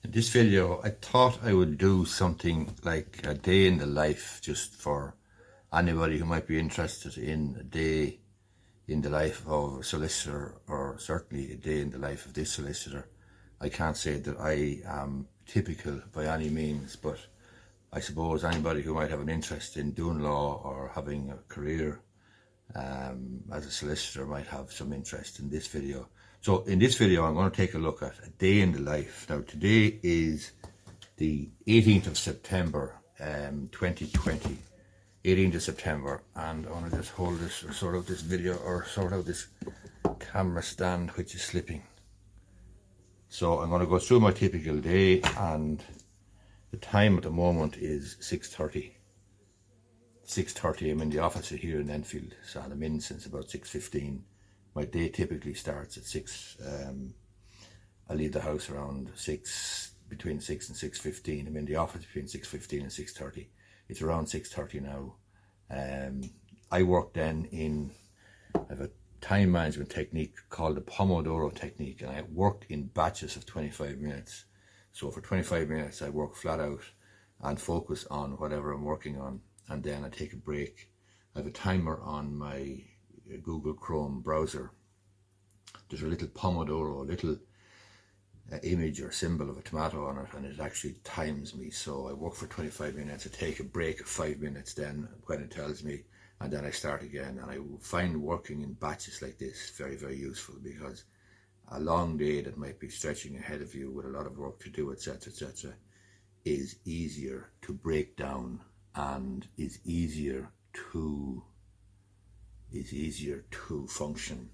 In this video, I thought I would do something like a day in the life, just for anybody who might be interested in a day in the life of a solicitor, or certainly a day in the life of this solicitor. I can't say that I am typical by any means, but I suppose anybody who might have an interest in doing law or having a career as a solicitor might have some interest in this video. So in this video, I'm going to take a look at a day in the life. Now, today is the 18th of September, 2020. 18th of September, and I want to just hold this, or sort out this video, or sort out this camera stand which is slipping. So I'm going to go through my typical day, and the time at the moment is 6:30. 6:30, I'm in the office here in Enfield, so I'm in since about 6:15. My day typically starts at 6. I leave the house around 6, between 6 and 6:15. I'm in the office between 6:15 and 6:30. It's around 6:30 now. I work then I have a time management technique called the Pomodoro technique, and I work in batches of 25 minutes. So for 25 minutes, I work flat out and focus on whatever I'm working on, and then I take a break. I have a timer on my Google Chrome browser. There's a little Pomodoro, a little image or symbol of a tomato on it, and it actually times me. So I work for 25 minutes, I take a break of 5 minutes then when it tells me, and then I start again. And I find working in batches like this very, very useful, because a long day that might be stretching ahead of you with a lot of work to do, etc., etc., is easier to break down, and is easier to function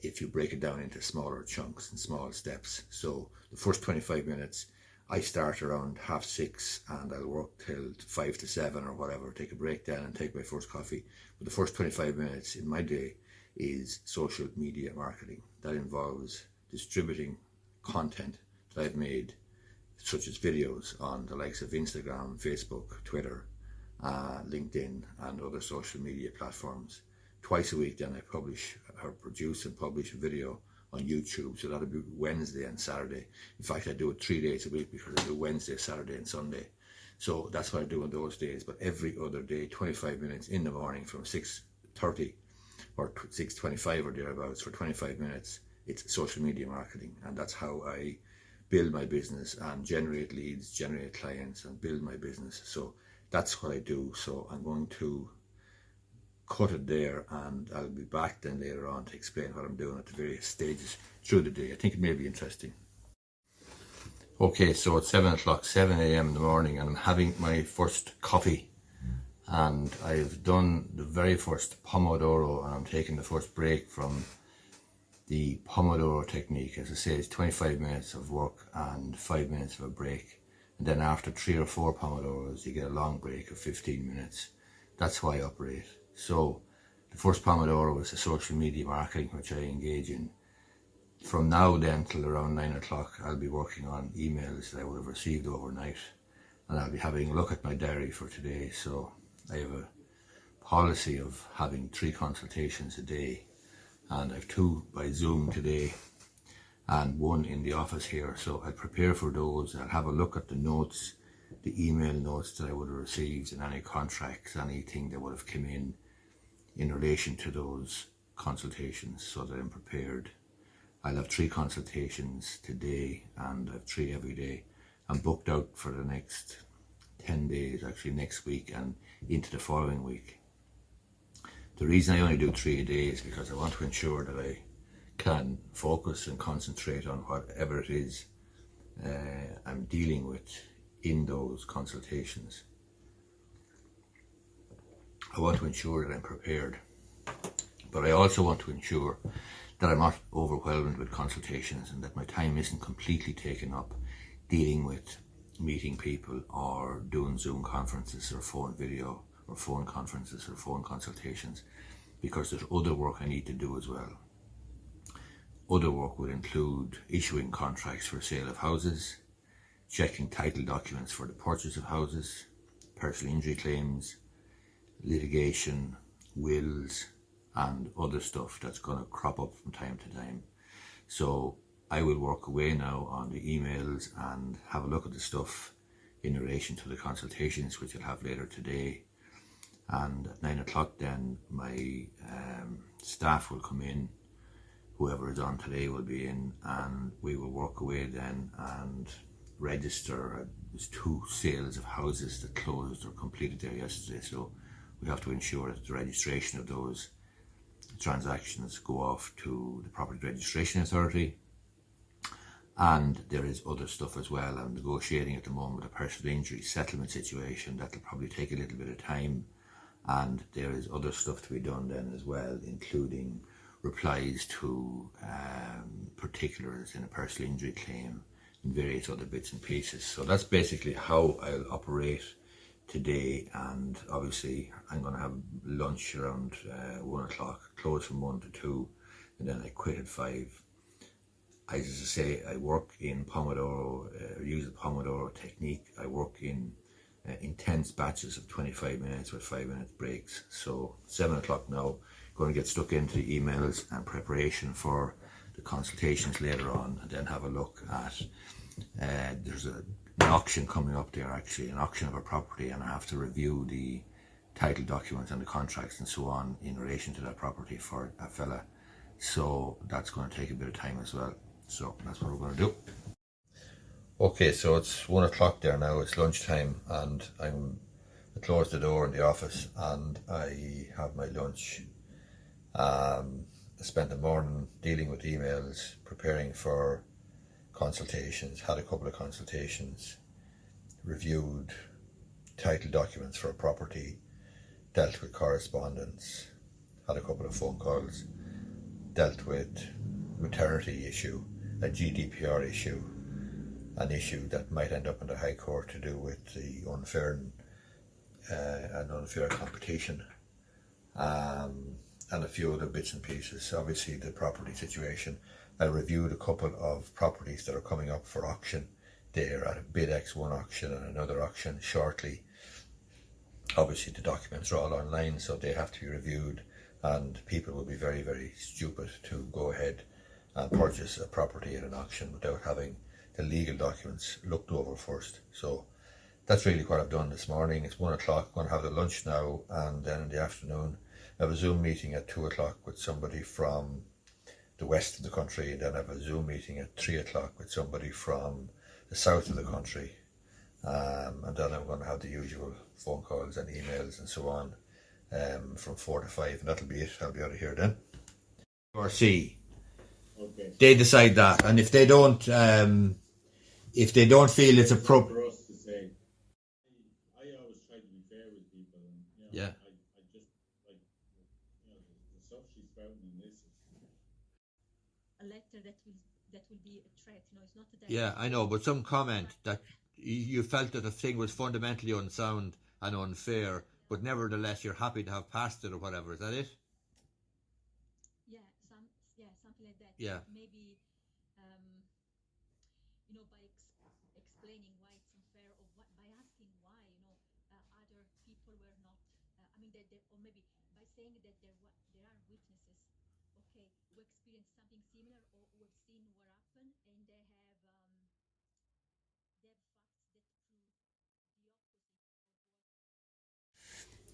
if you break it down into smaller chunks and small steps. So the first 25 minutes, I start around 6:30 and I'll work till 5 to 7 or whatever, take a break then and take my first coffee. But the first 25 minutes in my day is social media marketing. That involves distributing content that I've made, such as videos on the likes of Instagram, Facebook, Twitter, LinkedIn and other social media platforms. Twice a week then I produce and publish a video on YouTube, so that'll be Wednesday and Saturday. In fact, I do it 3 days a week, because I do Wednesday, Saturday and Sunday. So that's what I do on those days. But every other day, 25 minutes in the morning from 6:30 or 6:25 or thereabouts, for 25 minutes, it's social media marketing. And that's how I build my business and generate leads, generate clients and build my business. So that's what I do. So I'm going to cut it there, and I'll be back then later on to explain what I'm doing at the various stages through the day. I think it may be interesting. Okay, so it's 7 a.m. in the morning, and I'm having my first coffee, and I've done the very first Pomodoro, and I'm taking the first break from the Pomodoro technique. As I say, it's 25 minutes of work and 5 minutes of a break, and then after 3 or 4 Pomodoros you get a long break of 15 minutes. That's how I operate. So the first Pomodoro is the social media marketing, which I engage in. From now then till around 9 o'clock, I'll be working on emails that I would have received overnight, and I'll be having a look at my diary for today. So I have a policy of having 3 consultations a day, and I have 2 by Zoom today and 1 in the office here. So I'll prepare for those. I'll have a look at the notes, the email notes that I would have received, and any contracts, anything that would have come in relation to those consultations, so that I'm prepared. I'll have 3 consultations today, and I have 3 every day. I'm booked out for the next 10 days, actually next week and into the following week. The reason I only do 3 a day is because I want to ensure that I can focus and concentrate on whatever it is I'm dealing with in those consultations. I want to ensure that I'm prepared, but I also want to ensure that I'm not overwhelmed with consultations, and that my time isn't completely taken up dealing with meeting people or doing Zoom conferences or phone video or phone conferences or phone consultations, because there's other work I need to do as well. Other work would include issuing contracts for sale of houses, checking title documents for the purchase of houses, personal injury claims, litigation, wills and other stuff that's going to crop up from time to time. So I will work away now on the emails and have a look at the stuff in relation to the consultations, which I'll have later today. And at 9 o'clock then my staff will come in, whoever is on today will be in, and we will work away then and register. There's 2 sales of houses that closed or completed there yesterday, so we have to ensure that the registration of those transactions go off to the Property Registration Authority. And there is other stuff as well. I'm negotiating at the moment a personal injury settlement situation that'll probably take a little bit of time, and there is other stuff to be done then as well, including replies to particulars in a personal injury claim and various other bits and pieces. So that's basically how I'll operate today. And obviously I'm going to have lunch around 1 o'clock, close from 1 to 2, and then I quit at 5. As I say, I work in Pomodoro, use the Pomodoro technique. I work in intense batches of 25 minutes with 5-minute breaks. So 7 o'clock now, going to get stuck into the emails and preparation for the consultations later on, and then have a look at, there's an auction coming up there, actually, an auction of a property, and I have to review the title documents and the contracts and so on in relation to that property for a fella. So that's going to take a bit of time as well. So that's what we're going to do. Okay, so it's 1 o'clock there now, it's lunchtime, and I closed the door in the office and I have my lunch. I spent the morning dealing with emails, preparing for consultations, had a couple of consultations, reviewed title documents for a property, dealt with correspondence, had a couple of phone calls, dealt with maternity issue, a GDPR issue, an issue that might end up in the High Court to do with the unfair competition, and a few other bits and pieces. Obviously the property situation. I reviewed a couple of properties that are coming up for auction. They're at a BidX1 auction and another auction shortly. Obviously the documents are all online, so they have to be reviewed, and people will be very, very stupid to go ahead and purchase a property at an auction without having the legal documents looked over first. So that's really what I've done this morning. It's 1 o'clock, I'm going to have the lunch now, and then in the afternoon I have a Zoom meeting at 2 o'clock with somebody from the west of the country, and then I have a Zoom meeting at 3 o'clock with somebody from the south of the country, and then I'm going to have the usual phone calls and emails and so on from 4 to 5, and that'll be it. I'll be out of here then. Or see. Okay. They decide that, and if they don't feel it's appropriate. For us to say, I always try to be fair with people, and yeah. I just like the stuff she's spouting in this is a letter that will be a threat. It's not a yeah, I know, but some comment that you felt that the thing was fundamentally unsound and unfair, but nevertheless you're happy to have passed it or whatever. Is that it? Something like that. Yeah. Maybe, by explaining why it's unfair, or by asking why, other people were not. Or maybe by saying that there are witnesses. Okay, who experienced something similar, or who have seen what happened, and they have facts that prove the opposite.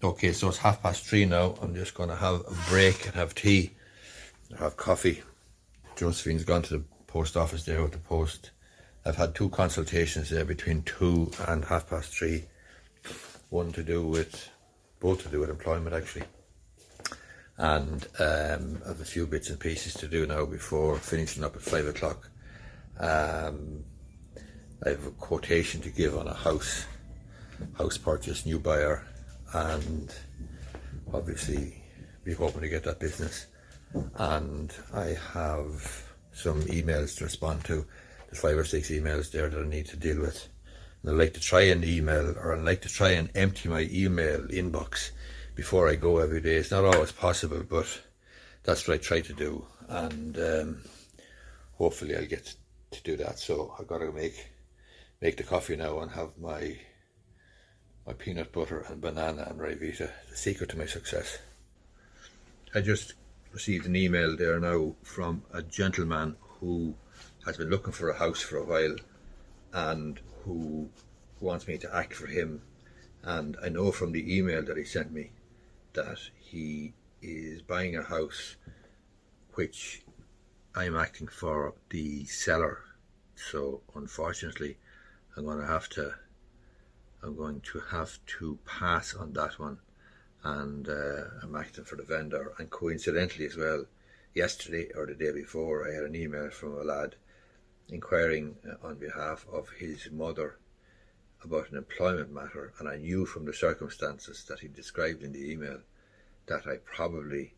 Okay, so it's 3:30 now. I'm just going to have a break and have tea, have coffee. Josephine's gone to the post office there with the post. I've had 2 consultations there between 2 and 3:30. Both to do with employment actually. And I have a few bits and pieces to do now before finishing up at 5 o'clock. I have a quotation to give on a house purchase, new buyer, and obviously we're hoping to get that business. And I have some emails to respond to. There's 5 or 6 emails there that I need to deal with. And I like to try and empty my email inbox before I go every day. It's not always possible, but that's what I try to do, and hopefully I'll get to do that. So I've got to make the coffee now and have my peanut butter and banana and Ryvita, the secret to my success. I just received an email there now from a gentleman who has been looking for a house for a while and who wants me to act for him. And I know from the email that he sent me that he is buying a house which I'm acting for the seller. So unfortunately I'm going to have to pass on that one, and I'm acting for the vendor. And coincidentally as well, yesterday or the day before, I had an email from a lad inquiring on behalf of his mother about an employment matter, and I knew from the circumstances that he described in the email that I probably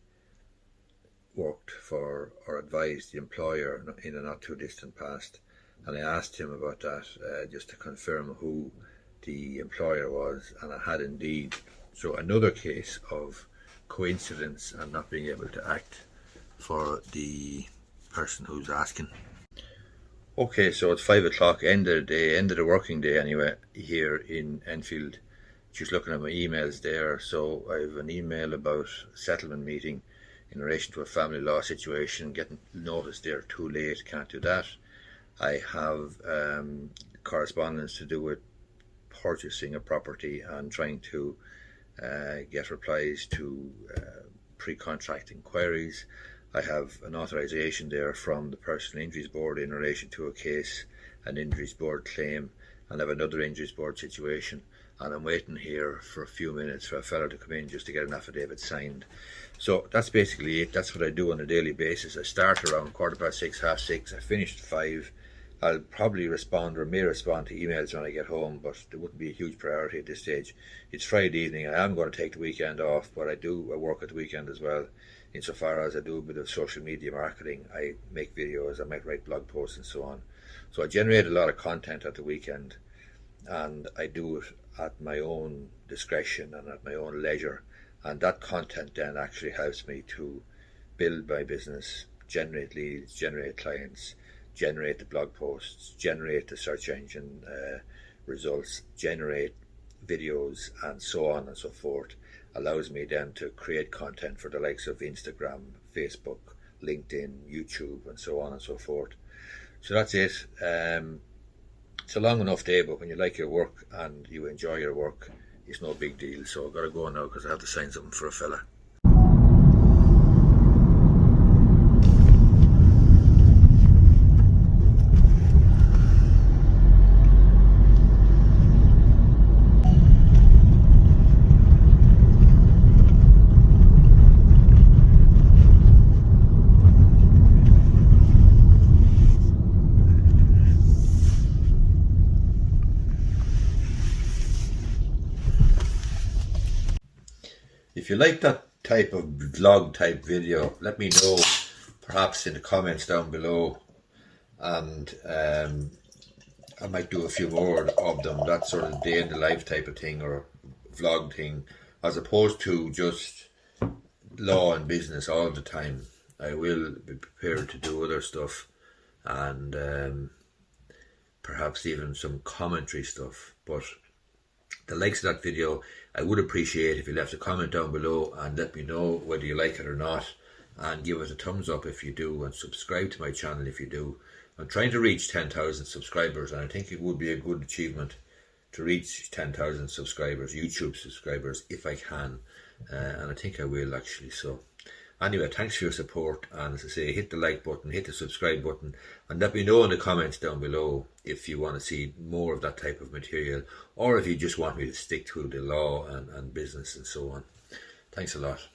worked for or advised the employer in a not too distant past. And I asked him about that just to confirm who the employer was, and I had indeed. So another case of coincidence and not being able to act for the person who's asking. Okay, so it's 5 o'clock, end of the day, end of the working day anyway, here in Enfield. Just looking at my emails there. So I have an email about a settlement meeting in relation to a family law situation, getting notice there too late, can't do that. I have correspondence to do with purchasing a property and trying to get replies to pre-contract inquiries. I have an authorisation there from the Personal Injuries Board in relation to a case, an Injuries Board claim, and I have another Injuries Board situation. And I'm waiting here for a few minutes for a fellow to come in just to get an affidavit signed. So that's basically it. That's what I do on a daily basis. I start around 6:15, 6:30. I finish at 5. I'll probably respond or may respond to emails when I get home, but it wouldn't be a huge priority at this stage. It's Friday evening. I am going to take the weekend off, but I work at the weekend as well, insofar as I do a bit of social media marketing. I make videos, I might write blog posts and so on. So I generate a lot of content at the weekend, and I do it at my own discretion and at my own leisure. And that content then actually helps me to build my business, generate leads, generate clients, generate the blog posts, generate the search engine results, generate videos, and so on and so forth. Allows me then to create content for the likes of Instagram, Facebook, LinkedIn, YouTube, and so on and so forth. So that's it. It's a long enough day, but when you like your work and you enjoy your work, it's no big deal. So I've got to go now because I have to sign something for a fella. If you like that type of vlog type video, let me know perhaps in the comments down below, and I might do a few more of them. That sort of day in the life type of thing or vlog thing, as opposed to just law and business all the time. I will be prepared to do other stuff, and perhaps even some commentary stuff. But the likes of that video, I would appreciate if you left a comment down below and let me know whether you like it or not, and give it a thumbs up if you do, and subscribe to my channel if you do. I'm trying to reach 10,000 subscribers, and I think it would be a good achievement to reach 10,000 subscribers, YouTube subscribers, if I can, and I think I will actually. So anyway, thanks for your support, and as I say, hit the like button, hit the subscribe button, and let me know in the comments down below if you want to see more of that type of material, or if you just want me to stick to the law and business and so on. Thanks a lot.